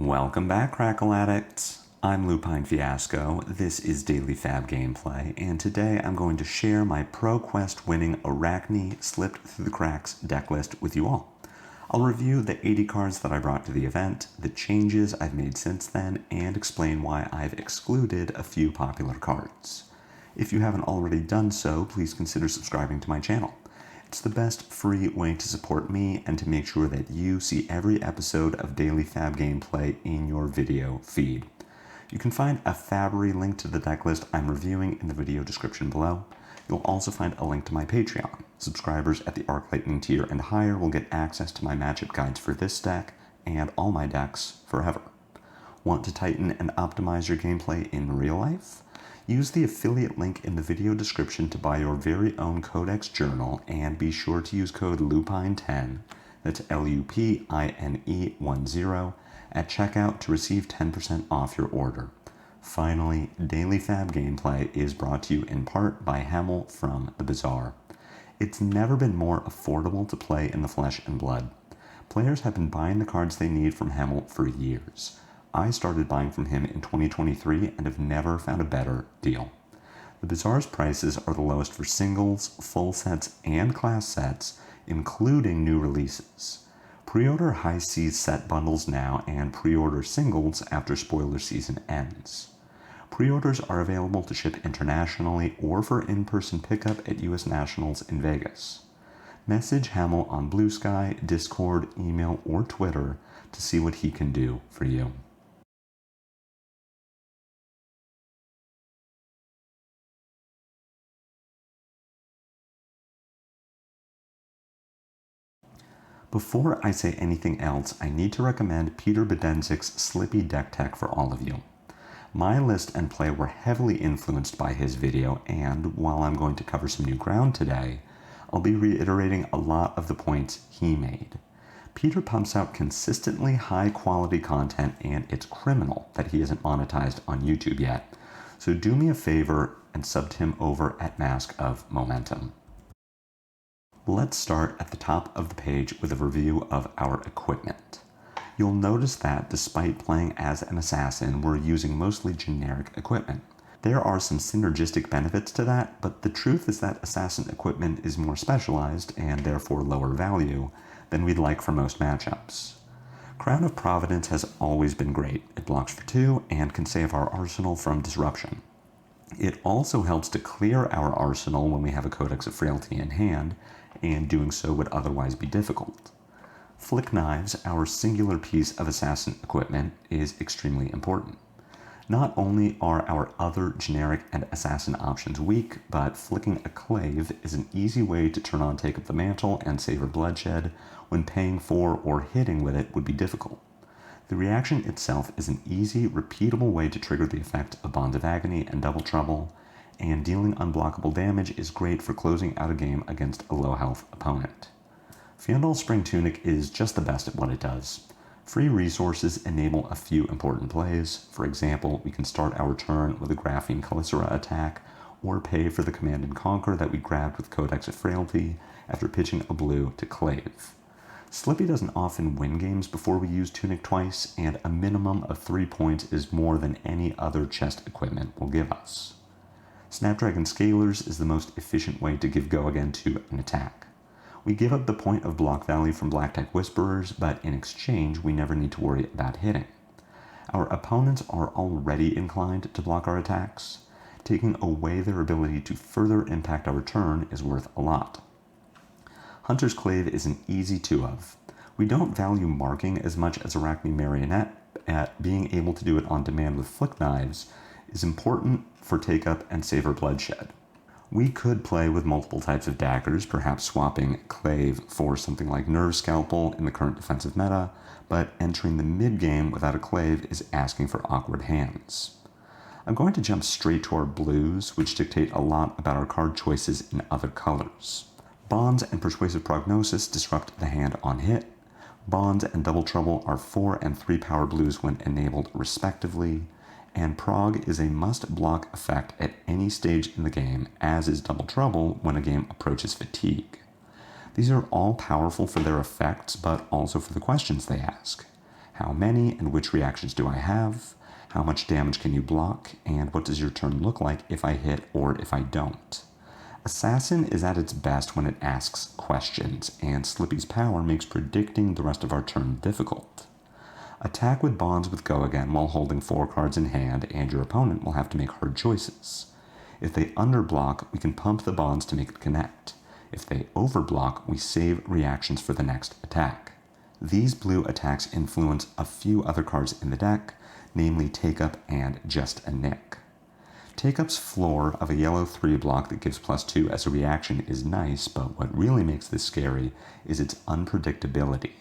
Welcome back, Crackle Addicts! I'm Lupinefiasco, this is Daily Fab Gameplay, and today I'm going to share my ProQuest winning Arachne Slipped Through the Cracks decklist with you all. I'll review the 80 cards that I brought to the event, the changes I've made since then, and explain why I've excluded a few popular cards. If you haven't already done so, please consider subscribing to my channel. It's the best free way to support me and to make sure that you see every episode of Daily Fab Gameplay in your video feed. You can find a Fabry link to the decklist I'm reviewing in the video description below. You'll also find a link to my Patreon. Subscribers at the Arc Lightning tier and higher will get access to my matchup guides for this deck and all my decks forever. Want to tighten and optimize your gameplay in real life? Use the affiliate link in the video description to buy your very own Codex journal, and be sure to use code LUPINE10, that's LUPINE10, at checkout to receive 10% off your order. Finally, Daily Fab Gameplay is brought to you in part by Hemel from the Bazaar. It's never been more affordable to play in the flesh and blood. Players have been buying the cards they need from Hemel for years. I started buying from him in 2023 and have never found a better deal. The Bazaar's prices are the lowest for singles, full sets, and class sets, including new releases. Pre-order High Seas set bundles now and pre-order singles after spoiler season ends. Pre-orders are available to ship internationally or for in-person pickup at US Nationals in Vegas. Message Hemel on Blue Sky, Discord, email, or Twitter to see what he can do for you. Before I say anything else, I need to recommend Peter Bedenzic's Slippy deck tech for all of you. My list and play were heavily influenced by his video, and while I'm going to cover some new ground today, I'll be reiterating a lot of the points he made. Peter pumps out consistently high quality content, and it's criminal that he isn't monetized on YouTube yet, so do me a favor and sub to him over at Mask of Momentum. Let's start at the top of the page with a review of our equipment. You'll notice that despite playing as an assassin, we're using mostly generic equipment. There are some synergistic benefits to that, but the truth is that assassin equipment is more specialized and therefore lower value than we'd like for most matchups. Crown of Providence has always been great. It blocks for 2 and can save our arsenal from disruption. It also helps to clear our arsenal when we have a Codex of Frailty in hand, and doing so would otherwise be difficult. Flick Knives, our singular piece of assassin equipment, is extremely important. Not only are our other generic and assassin options weak, but flicking a clave is an easy way to turn on Take Up the Mantle and savor bloodshed when paying for or hitting with it would be difficult. The reaction itself is an easy, repeatable way to trigger the effect of Bonds of Agony and Double Trouble, and dealing unblockable damage is great for closing out a game against a low-health opponent. Fiandal Spring Tunic is just the best at what it does. Free resources enable a few important plays. For example, we can start our turn with a Graphene Calicera attack, or pay for the Command and Conquer that we grabbed with Codex of Frailty after pitching a blue to Clave. Slippy doesn't often win games before we use Tunic twice, and a minimum of 3 points is more than any other chest equipment will give us. Snapdragon Scalers is the most efficient way to give go again to an attack. We give up the point of block value from Black Tech Whisperers, but in exchange we never need to worry about hitting. Our opponents are already inclined to block our attacks. Taking away their ability to further impact our turn is worth a lot. Hunter's Clave is an easy 2-of. We don't value marking as much as Arachne Marionette, at being able to do it on demand with Flick Knives is important for take-up and savor bloodshed. We could play with multiple types of daggers, perhaps swapping Clave for something like Nerve Scalpel in the current defensive meta, but entering the mid-game without a Clave is asking for awkward hands. I'm going to jump straight to our blues, which dictate a lot about our card choices in other colors. Bonds and Persuasive Prognosis disrupt the hand on hit. Bonds and Double Trouble are 4 and 3 power blues when enabled respectively, and Prog is a must-block effect at any stage in the game, as is Double Trouble when a game approaches fatigue. These are all powerful for their effects, but also for the questions they ask. How many and which reactions do I have? How much damage can you block? And what does your turn look like if I hit or if I don't? Assassin is at its best when it asks questions, and Slippy's power makes predicting the rest of our turn difficult. Attack with bonds with Go Again while holding 4 cards in hand, and your opponent will have to make hard choices. If they underblock, we can pump the bonds to make it connect. If they overblock, we save reactions for the next attack. These blue attacks influence a few other cards in the deck, namely Take Up and Just a Nick. Take Up's floor of a yellow 3 block that gives +2 as a reaction is nice, but what really makes this scary is its unpredictability.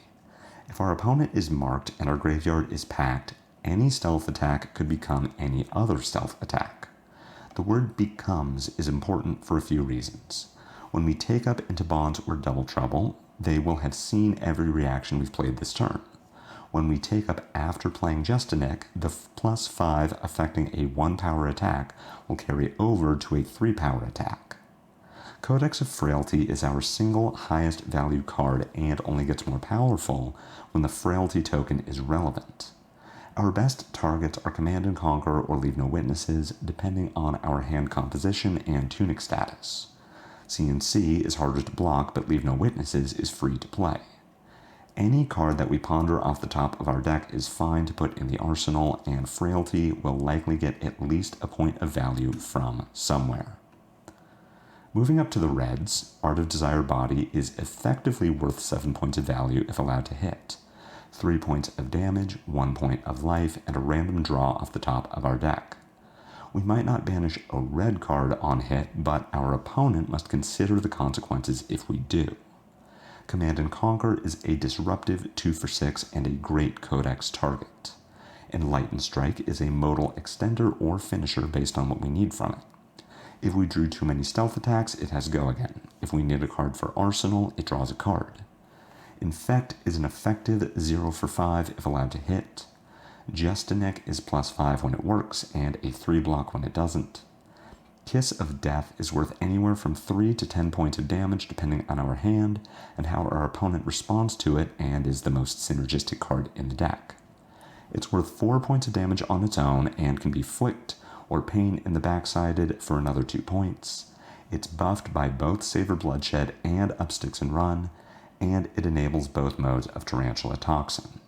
If our opponent is marked and our graveyard is packed, any stealth attack could become any other stealth attack. The word becomes is important for a few reasons. When we take up into bonds or double trouble, they will have seen every reaction we've played this turn. When we take up after playing Just a Nick, the +5 affecting a 1 power attack will carry over to a 3 power attack. Codex of Frailty is our single highest value card and only gets more powerful when the Frailty token is relevant. Our best targets are Command and Conquer or Leave No Witnesses, depending on our hand composition and tunic status. CNC is harder to block, but Leave No Witnesses is free to play. Any card that we ponder off the top of our deck is fine to put in the arsenal, and Frailty will likely get at least a point of value from somewhere. Moving up to the reds, Art of Desire Body is effectively worth 7 points of value if allowed to hit. 3 points of damage, 1 point of life, and a random draw off the top of our deck. We might not banish a red card on hit, but our opponent must consider the consequences if we do. Command and Conquer is a disruptive 2 for 6 and a great Codex target. Enlightened Strike is a modal extender or finisher based on what we need from it. If we drew too many stealth attacks, it has Go Again. If we need a card for Arsenal, it draws a card. Infect is an effective 0 for 5 if allowed to hit. Just a Nick is +5 when it works, and a 3 block when it doesn't. Kiss of Death is worth anywhere from 3 to 10 points of damage depending on our hand and how our opponent responds to it, and is the most synergistic card in the deck. It's worth 4 points of damage on its own and can be flicked or pain in the backsided for another 2 points. It's buffed by both Savor Bloodshed and Upsticks and Run, and it enables both modes of Tarantula Toxin.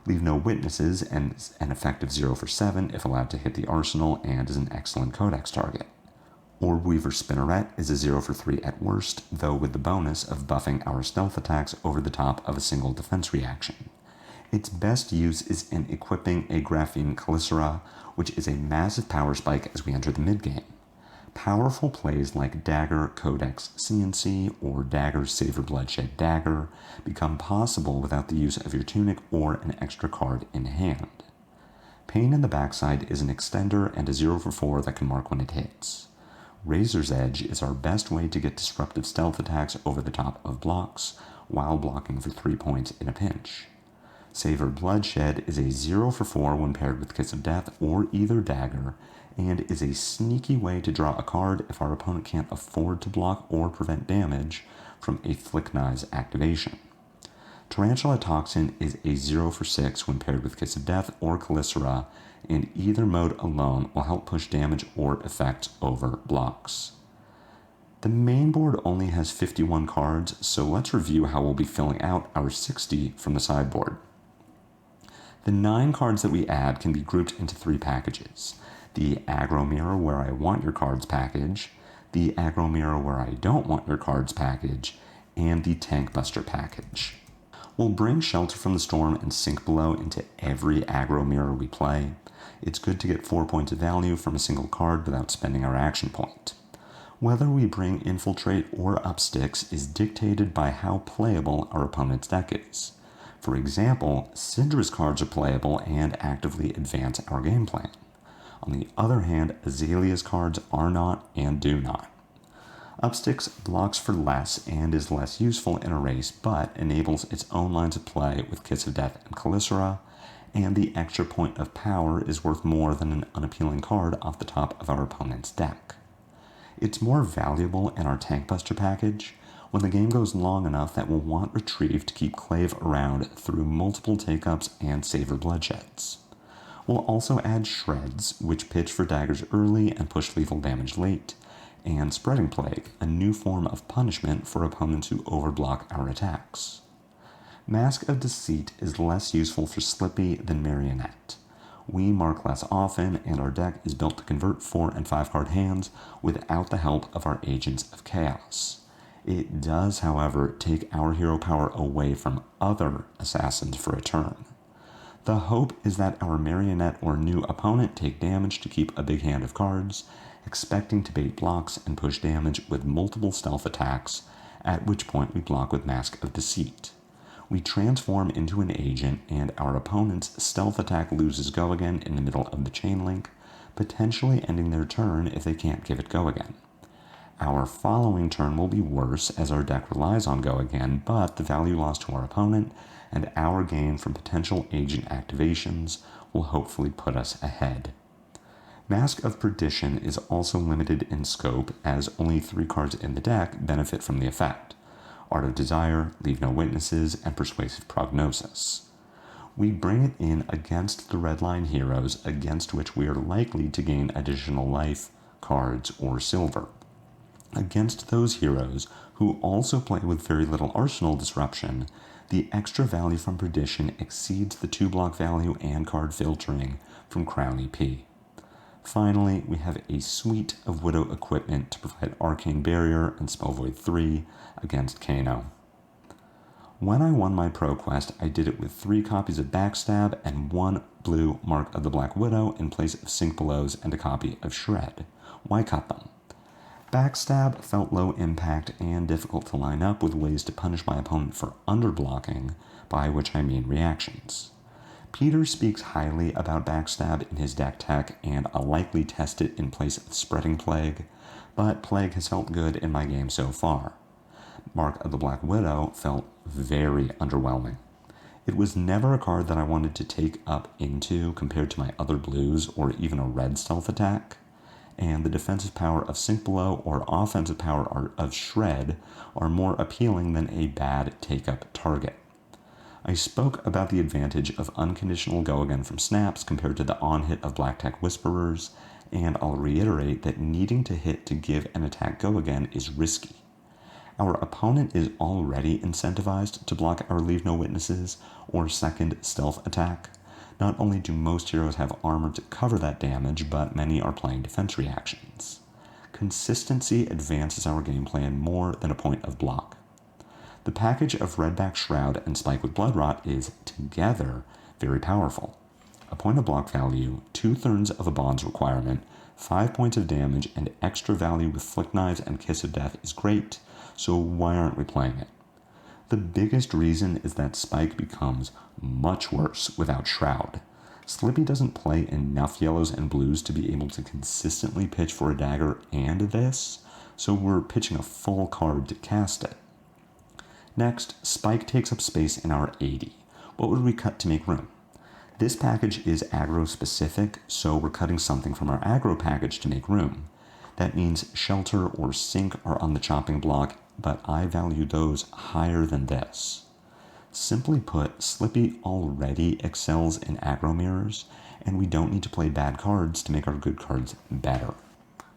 Leave No Witnesses and an effective 0 for 7 if allowed to hit the arsenal, and is an excellent Codex target. Orb Weaver Spinneret is a 0 for 3 at worst, though with the bonus of buffing our stealth attacks over the top of a single defense reaction. Its best use is in equipping a Graphene Calicera, which is a massive power spike as we enter the mid-game. Powerful plays like Dagger Codex CNC or Dagger Savor Bloodshed Dagger become possible without the use of your tunic or an extra card in hand. Pain in the backside is an extender and a 0 for 4 that can mark when it hits. Razor's Edge is our best way to get disruptive stealth attacks over the top of blocks while blocking for 3 points in a pinch. Savor Bloodshed is a 0 for 4 when paired with Kiss of Death or either Dagger, and is a sneaky way to draw a card if our opponent can't afford to block or prevent damage from a Flick Knives activation. Tarantula Toxin is a 0 for 6 when paired with Kiss of Death or Calicera, and either mode alone will help push damage or effects over blocks. The main board only has 51 cards, so let's review how we'll be filling out our 60 from the sideboard. The 9 cards that we add can be grouped into 3 packages. The Aggro Mirror Where I Want Your Cards package, the Aggro Mirror Where I Don't Want Your Cards package, and the Tank Buster package. We'll bring Shelter from the Storm and Sink Below into every Aggro Mirror we play. It's good to get 4 points of value from a single card without spending our action point. Whether we bring Infiltrate or Upsticks is dictated by how playable our opponent's deck is. For example, Syndra's cards are playable and actively advance our game plan. On the other hand, Azalea's cards are not and do not. Upsticks blocks for less and is less useful in a race, but enables its own lines of play with Kiss of Death and Calicera, and the extra point of power is worth more than an unappealing card off the top of our opponent's deck. It's more valuable in our Tank Buster package, When the game goes long enough, that will want Retrieve to keep Clave around through multiple take-ups and savor bloodsheds. We'll also add Shreds, which pitch for daggers early and push lethal damage late, and Spreading Plague, a new form of punishment for opponents who overblock our attacks. Mask of Deceit is less useful for Slippy than Marionette. We mark less often, and our deck is built to convert 4 and 5 card hands without the help of our Agents of Chaos. It does, however, take our hero power away from other assassins for a turn. The hope is that our Marionette or new opponent take damage to keep a big hand of cards, expecting to bait blocks and push damage with multiple stealth attacks, at which point we block with Mask of Deceit. We transform into an agent, and our opponent's stealth attack loses Go Again in the middle of the chain link, potentially ending their turn if they can't give it Go Again. Our following turn will be worse as our deck relies on Go Again, but the value lost to our opponent and our gain from potential agent activations will hopefully put us ahead. Mask of Perdition is also limited in scope, as only 3 cards in the deck benefit from the effect: Art of Desire, Leave No Witnesses, and Persuasive Prognosis. We bring it in against the red line heroes against which we are likely to gain additional life, cards, or silver. Against those heroes, who also play with very little arsenal disruption, the extra value from Perdition exceeds the 2-block value and card filtering from Crown EP. Finally, we have a suite of Widow equipment to provide Arcane Barrier and Spell Void 3 against Kano. When I won my Pro Quest, I did it with 3 copies of Backstab and 1 blue Mark of the Black Widow in place of Sink Belows and a copy of Shred. Why cut them? Backstab felt low impact and difficult to line up with ways to punish my opponent for underblocking, by which I mean reactions. Peter speaks highly about Backstab in his deck tech, and I'll likely test it in place of Spreading Plague, but Plague has felt good in my game so far. Mark of the Black Widow felt very underwhelming. It was never a card that I wanted to take up into compared to my other blues or even a red stealth attack, and the defensive power of Sink Below or offensive power of Shred are more appealing than a bad take-up target. I spoke about the advantage of unconditional Go Again from Snaps compared to the on-hit of Black Tech Whisperers, and I'll reiterate that needing to hit to give an attack Go Again is risky. Our opponent is already incentivized to block our Leave No Witnesses or second stealth attack. Not only do most heroes have armor to cover that damage, but many are playing defense reactions. Consistency advances our game plan more than a point of block. The package of Redback Shroud and Spike with Bloodrot is, together, very powerful. A point of block value, 2/3 of a bond's requirement, 5 points of damage, and extra value with Flick Knives and Kiss of Death is great, so why aren't we playing it? The biggest reason is that Spike becomes much worse without Shroud. Slippy doesn't play enough yellows and blues to be able to consistently pitch for a dagger and this, so we're pitching a full card to cast it. Next, Spike takes up space in our 80. What would we cut to make room? This package is aggro specific, so we're cutting something from our aggro package to make room. That means Shelter or Sink are on the chopping block, but I value those higher than this. Simply put, Slippy already excels in aggro mirrors, and we don't need to play bad cards to make our good cards better.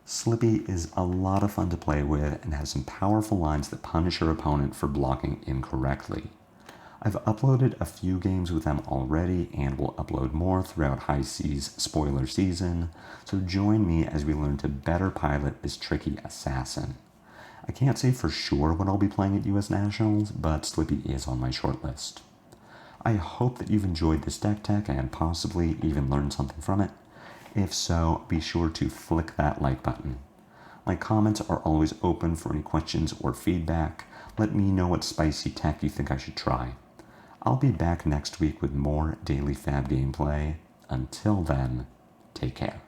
Slippy is a lot of fun to play with and has some powerful lines that punish your opponent for blocking incorrectly. I've uploaded a few games with them already and will upload more throughout High Seas spoiler season, so join me as we learn to better pilot this tricky assassin. I can't say for sure when I'll be playing at US Nationals, but Slippy is on my shortlist. I hope that you've enjoyed this deck tech and possibly even learned something from it. If so, be sure to flick that like button. My comments are always open for any questions or feedback. Let me know what spicy tech you think I should try. I'll be back next week with more Daily Fab gameplay. Until then, take care.